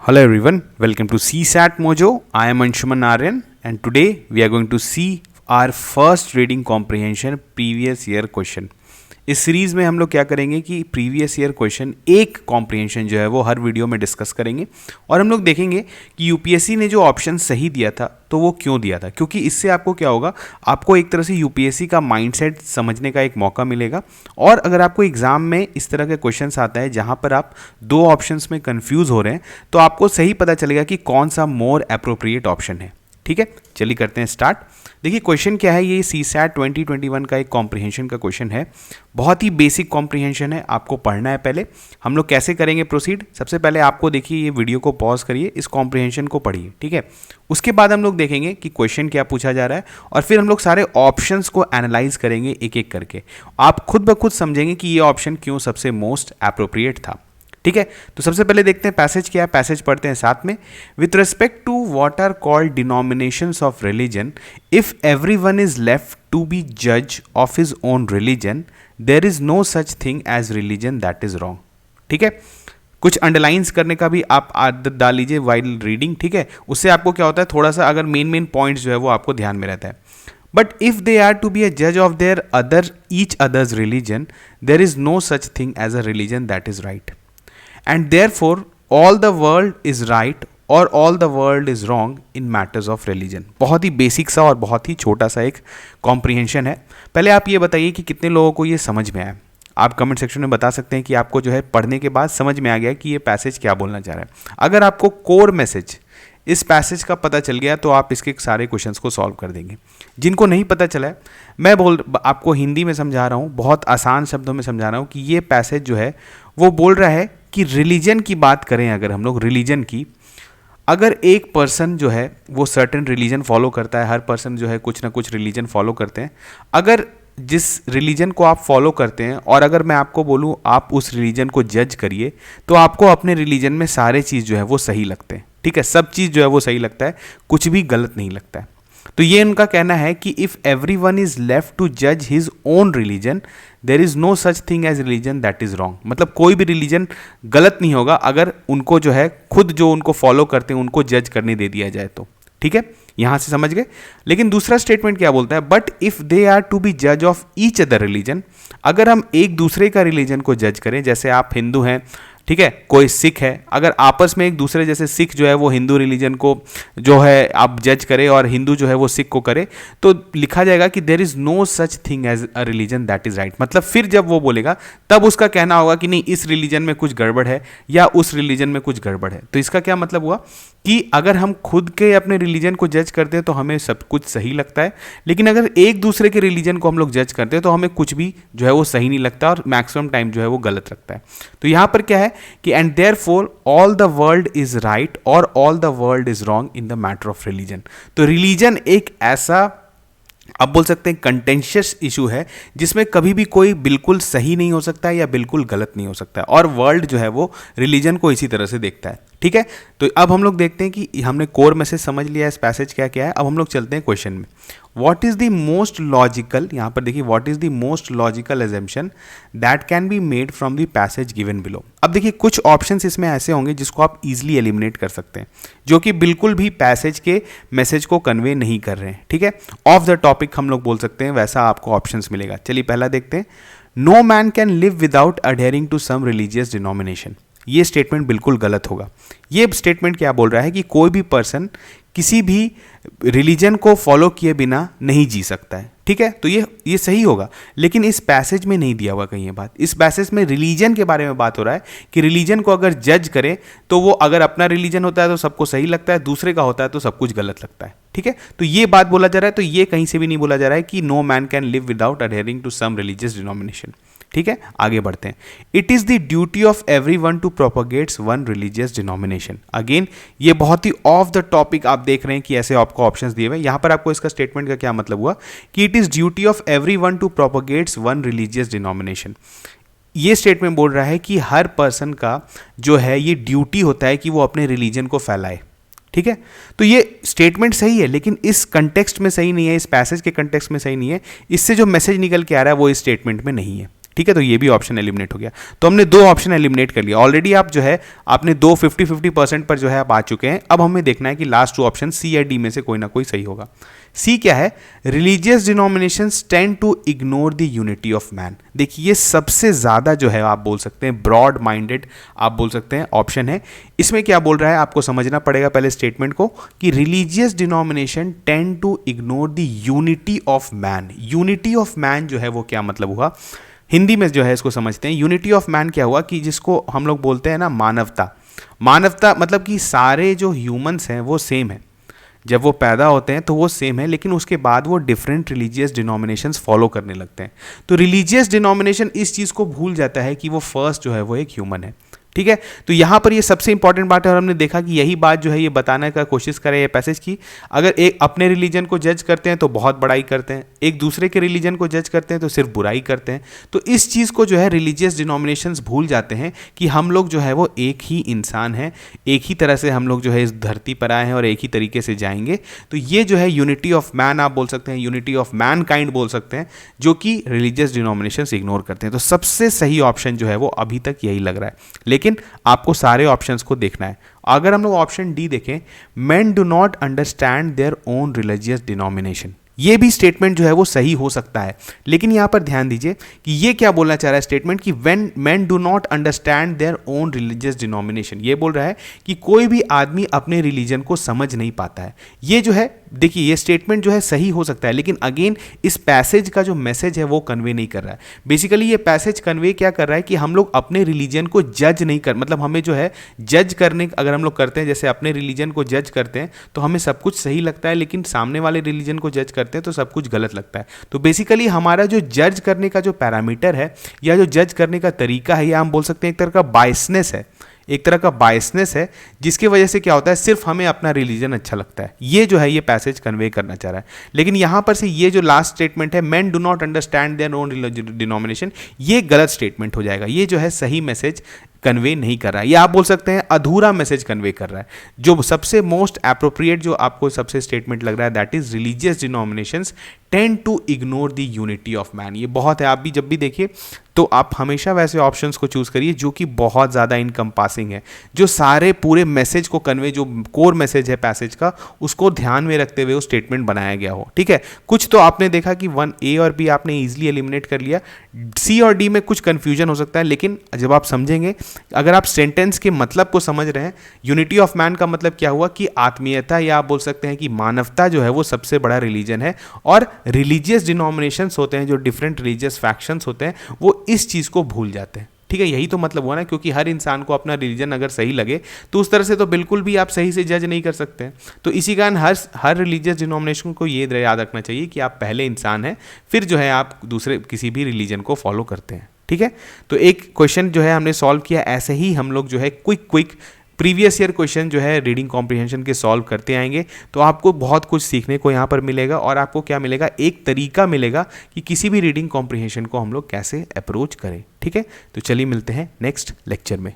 Hello everyone, welcome to CSAT Mojo. I am Anshuman Aryan and today we are going to see our first reading comprehension previous year question. इस series में हम लोग क्या करेंगे कि previous year question एक comprehension जो है वो हर वीडियो में डिस्कस करेंगे और हम लोग देखेंगे कि यूपीएससी ने जो ऑप्शन सही दिया था तो वो क्यों दिया था, क्योंकि इससे आपको क्या होगा, आपको एक तरह से यूपीएससी का माइंडसेट समझने का एक मौका मिलेगा। और अगर आपको एग्जाम में इस तरह के क्वेश्चंस आता है जहां पर आप दो ऑप्शंस में कंफ्यूज हो रहे हैं तो आपको सही पता चलेगा कि कौन सा मोर अप्रोप्रिएट ऑप्शन है। ठीक है, चलिए करते हैं स्टार्ट। देखिए क्वेश्चन क्या है, ये सीसैट 2021 का एक कॉम्प्रिहेंशन का क्वेश्चन है। बहुत ही बेसिक कॉम्प्रिहेंशन है, आपको पढ़ना है। पहले हम लोग कैसे करेंगे प्रोसीड, सबसे पहले आपको देखिए ये वीडियो को पॉज करिए, इस कॉम्प्रिहेंशन को पढ़िए। ठीक है, उसके बाद हम लोग देखेंगे कि क्वेश्चन क्या पूछा जा रहा है और फिर हम लोग सारे ऑप्शंस को एनालाइज करेंगे एक एक करके। आप खुद ब खुद समझेंगे कि ये ऑप्शन क्यों सबसे मोस्ट एप्रोप्रिएट था। ठीक है, तो सबसे पहले देखते हैं पैसेज क्या है, पैसेज पढ़ते हैं साथ में। With respect to what are called denominations of religion, if everyone is left to be जज of his own religion, there is no such thing as religion that is wrong. ठीक है, कुछ अंडरलाइंस करने का भी आप आदत डाल लीजिए वाइल रीडिंग। ठीक है, उससे आपको क्या होता है, थोड़ा सा अगर मेन पॉइंट्स जो है वो आपको ध्यान में रहता है। But if they are to be a जज of their other each others religion, there is no such thing as a religion that is right, and therefore all the world is right और all the world is wrong in matters of religion। बहुत ही basic सा और बहुत ही छोटा सा एक comprehension है। पहले आप ये बताइए कि कितने लोगों को ये समझ में आया। आप कमेंट सेक्शन में बता सकते हैं कि आपको जो है पढ़ने के बाद समझ में आ गया कि ये पैसेज क्या बोलना चाह रहा है। अगर आपको कोर मैसेज इस पैसेज का पता चल गया तो आप इसके सारे क्वेश्चंस को सॉल्व कर देंगे। जिनको नहीं पता चला है, मैं आपको हिंदी में समझा रहा हूँ, बहुत आसान शब्दों में समझा रहा हूँ कि ये पैसेज जो है वो बोल रहा है कि रिलीजन की बात करें, अगर हम लोग रिलीजन की, अगर एक पर्सन जो है वो सर्टेन रिलीजन फॉलो करता है, हर पर्सन जो है कुछ ना कुछ रिलीजन फॉलो करते हैं, अगर जिस रिलीजन को आप फॉलो करते हैं और अगर मैं आपको बोलूँ आप उस रिलीजन को जज करिए तो आपको अपने रिलीजन में सारे चीज़ जो है वो सही लगते हैं। ठीक है, सब चीज़ जो है वो सही लगता है, कुछ भी गलत नहीं लगता है। तो ये उनका कहना है कि if everyone is left to जज his own religion, there is no such thing as religion that is wrong. मतलब कोई भी रिलीजन गलत नहीं होगा अगर उनको जो है खुद जो उनको फॉलो करते हैं उनको जज करने दे दिया जाए तो। ठीक है, यहां से समझ गए। लेकिन दूसरा स्टेटमेंट क्या बोलता है, but if they are to be जज ऑफ ईच अदर रिलीजन, अगर हम एक दूसरे का रिलीजन को जज करें, जैसे आप हिंदू हैं, ठीक है, कोई सिख है, अगर आपस में एक दूसरे, जैसे सिख जो है वो हिंदू रिलीजन को जो है आप जज करे और हिंदू जो है वो सिख को करे, तो लिखा जाएगा कि there is no such thing as a religion that is right. मतलब फिर जब वो बोलेगा तब उसका कहना होगा कि नहीं, इस रिलीजन में कुछ गड़बड़ है या उस रिलीजन में कुछ गड़बड़ है। तो इसका क्या मतलब हुआ कि अगर हम खुद के अपने रिलीजन को जज करते हैं तो हमें सब कुछ सही लगता है, लेकिन अगर एक दूसरे के रिलीजन को हम लोग जज करते हैं तो हमें कुछ भी जो है वो सही नहीं लगता और मैक्सिमम टाइम जो है वो गलत लगता है। तो यहाँ पर क्या है कि and therefore all the world is right और all the world is wrong in the matter of religion. तो रिलीजन एक ऐसा, आप बोल सकते हैं, कंटेंशियस इशू है जिसमें कभी भी कोई बिल्कुल सही नहीं हो सकता है या बिल्कुल गलत नहीं हो सकता है, और वर्ल्ड जो है वो रिलीजन को इसी तरह से देखता है। ठीक है, तो अब हम लोग देखते हैं कि हमने कोर मैसेज समझ लिया, इस पैसेज क्या क्या है। अब हम लोग चलते हैं क्वेश्चन में। What is the most logical, यहाँ पर देखिए, what is the most logical assumption that can be made from the passage given below. अब देखिए कुछ ऑप्शंस इसमें ऐसे होंगे जिसको आप इजीली एलिमिनेट कर सकते हैं, जो कि बिल्कुल भी पैसेज के मैसेज को कन्वे नहीं कर रहे हैं। ठीक है, ऑफ द टॉपिक हम लोग बोल सकते हैं, वैसा आपको ऑप्शंस मिलेगा। चलिए पहला देखते हैं, no man can live without adhering to some religious denomination. ये स्टेटमेंट बिल्कुल गलत होगा। ये स्टेटमेंट क्या बोल रहा है कि कोई भी पर्सन किसी भी रिलीजन को फॉलो किए बिना नहीं जी सकता है। ठीक है, तो ये सही होगा, लेकिन इस पैसेज में नहीं दिया हुआ कहीं ये बात। इस पैसेज में रिलीजन के बारे में बात हो रहा है कि रिलीजन को अगर जज करे तो वो, अगर अपना रिलीजन होता है तो सबको सही लगता है, दूसरे का होता है तो सब कुछ गलत लगता है। ठीक है, तो ये बात बोला जा रहा है। तो ये कहीं से भी नहीं बोला जा रहा है कि no man can live without adhering to some religious denomination. ठीक है, आगे बढ़ते हैं। It is the duty of everyone to propagates one religious denomination. Again ये बहुत ही ऑफ द टॉपिक आप देख रहे हैं कि ऐसे आपको ऑप्शंस दिए हुए। यहां पर आपको इसका स्टेटमेंट का क्या मतलब हुआ कि it is duty of everyone to propagates one religious denomination. ये स्टेटमेंट बोल रहा है कि हर पर्सन का जो है ये ड्यूटी होता है कि वो अपने रिलीजन को फैलाए। ठीक है, तो ये स्टेटमेंट सही है, लेकिन इस कंटेक्स्ट में सही नहीं है, इस पैसेज के कंटेक्स्ट में सही नहीं है। इससे जो मैसेज निकल के आ रहा है वो इस स्टेटमेंट में नहीं है। ठीक है, तो ये भी ऑप्शन एलिमिनेट हो गया। तो हमने 2 ऑप्शन एलिमिनेट कर लिया ऑलरेडी। आप जो है आपने 2 50-50% पर जो है आप आ चुके हैं। अब हमें देखना है कि लास्ट 2 ऑप्शन सी या डी में से कोई ना कोई सही होगा। सी क्या है? Religious denominations tend to ignore the unity of man. देखिए ये सबसे ज़्यादा जो है आप बोल सकते हैं ब्रॉड माइंडेड आप बोल सकते हैं ऑप्शन है। इसमें क्या बोल रहा है आपको समझना पड़ेगा पहले स्टेटमेंट को कि religious denomination tend to ignore the unity of man. Unity of man जो है वो क्या मतलब हुआ? हिंदी में जो है इसको समझते हैं। यूनिटी ऑफ मैन क्या हुआ कि जिसको हम लोग बोलते हैं ना मानवता। मानवता मतलब कि सारे जो ह्यूमंस हैं वो सेम है, जब वो पैदा होते हैं तो वो सेम है, लेकिन उसके बाद वो डिफरेंट रिलीजियस डिनोमिनेशंस फॉलो करने लगते हैं। तो रिलीजियस डिनोमिनेशन इस चीज़ को भूल जाता है कि वो फर्स्ट जो है वो एक ह्यूमन है। ठीक है, तो यहाँ पर ये सबसे इंपॉर्टेंट बात है और हमने देखा कि यही बात जो है ये बताने का कोशिश करे ये पैसेज की। अगर एक अपने रिलीजन को जज करते हैं तो बहुत बड़ाई करते हैं, एक दूसरे के रिलीजन को जज करते हैं तो सिर्फ बुराई करते हैं। तो इस चीज़ को जो है रिलीजियस डिनोमिनेशंस भूल जाते हैं कि हम लोग जो है वो एक ही इंसान हैं, एक ही तरह से हम लोग जो है इस धरती पर आए हैं और एक ही तरीके से जाएंगे। तो ये जो है यूनिटी ऑफ मैन आप बोल सकते हैं, यूनिटी ऑफ मैन काइंड बोल सकते हैं, जो कि रिलीजियस डिनोमिनेशंस इग्नोर करते हैं। तो सबसे सही ऑप्शन जो है वो अभी तक यही लग रहा है, लेकिन आपको सारे ऑप्शंस को देखना है। अगर हम लोग ऑप्शन डी देखें, men do not understand their own religious denomination, ये भी स्टेटमेंट जो है वो सही हो सकता है, लेकिन यहां पर ध्यान दीजिए कि ये क्या बोलना चाह रहा है स्टेटमेंट कि when men do not understand their own religious denomination, ये बोल रहा है कि कोई भी आदमी अपने रिलीजन को समझ नहीं पाता है। ये जो है देखिए ये स्टेटमेंट जो है सही हो सकता है, लेकिन अगेन इस पैसेज का जो मैसेज है वो कन्वे नहीं कर रहा है। बेसिकली ये पैसेज कन्वे क्या कर रहा है कि हम लोग अपने रिलीजन को जज नहीं कर, मतलब हमें जो है जज करने अगर हम लोग करते हैं, जैसे अपने रिलीजन को जज करते हैं तो हमें सब कुछ सही लगता है, लेकिन सामने वाले रिलीजन को जज करते हैं तो सब कुछ गलत लगता है। तो बेसिकली हमारा जो जज करने का जो पैरामीटर है या जो जज करने का तरीका है, या हम बोल सकते हैं एक तरह का बायसनेस है, एक तरह का बायसनेस है, जिसकी वजह से क्या होता है सिर्फ हमें अपना रिलीजन अच्छा लगता है। ये जो है ये पैसेज कन्वे करना चाह रहा है। लेकिन यहां पर से ये जो लास्ट स्टेटमेंट है, main do not understand their own denomination, ये गलत स्टेटमेंट हो जाएगा। ये जो है सही मैसेज कन्वे नहीं कर रहा है, या आप बोल सकते हैं अधूरा मैसेज कन्वे कर रहा है। जो सबसे मोस्ट एप्रोप्रिएट जो आपको सबसे स्टेटमेंट लग रहा है that is religious denominations tend to ignore the unity of man. ये बहुत है, आप भी जब भी देखिए तो आप हमेशा वैसे ऑप्शंस को चूज करिए जो कि बहुत ज़्यादा इनकम्पासिंग है, जो सारे पूरे मैसेज को कन्वे, जो कोर मैसेज है पैसेज का उसको ध्यान में रखते हुए वो स्टेटमेंट बनाया गया हो। ठीक है, कुछ तो आपने देखा कि 1A और B आपने ईजिली एलिमिनेट कर लिया, C और D में कुछ कन्फ्यूजन हो सकता है, लेकिन जब आप समझेंगे, अगर आप सेंटेंस के मतलब को समझ रहे हैं, यूनिटी ऑफ मैन का मतलब क्या हुआ कि आत्मीयता, या आप बोल सकते हैं कि मानवता जो है वो सबसे बड़ा रिलीजन है, और रिलीजियस डिनोमिनेशंस होते हैं, जो डिफरेंट रिलीजियस फैक्शंस होते हैं, वो इस चीज़ को भूल जाते हैं। ठीक है, यही तो मतलब हुआ ना, क्योंकि हर इंसान को अपना रिलीजन अगर सही लगे तो उस तरह से तो बिल्कुल भी आप सही से जज नहीं कर सकते हैं। तो इसी कारण हर रिलीजियस डिनोमिनेशन को ये याद रखना चाहिए कि आप पहले इंसान हैं, फिर जो है आप दूसरे किसी भी रिलीजन को फॉलो करते हैं। ठीक है, तो एक क्वेश्चन जो है हमने सॉल्व किया, ऐसे ही हम लोग जो है क्विक प्रीवियस ईयर क्वेश्चन जो है रीडिंग कॉम्प्रिहेंशन के सॉल्व करते आएंगे, तो आपको बहुत कुछ सीखने को यहाँ पर मिलेगा, और आपको क्या मिलेगा, एक तरीका मिलेगा कि किसी भी रीडिंग कॉम्प्रिहेंशन को हम लोग कैसे अप्रोच करें। ठीक है, तो चलिए मिलते हैं नेक्स्ट लेक्चर में।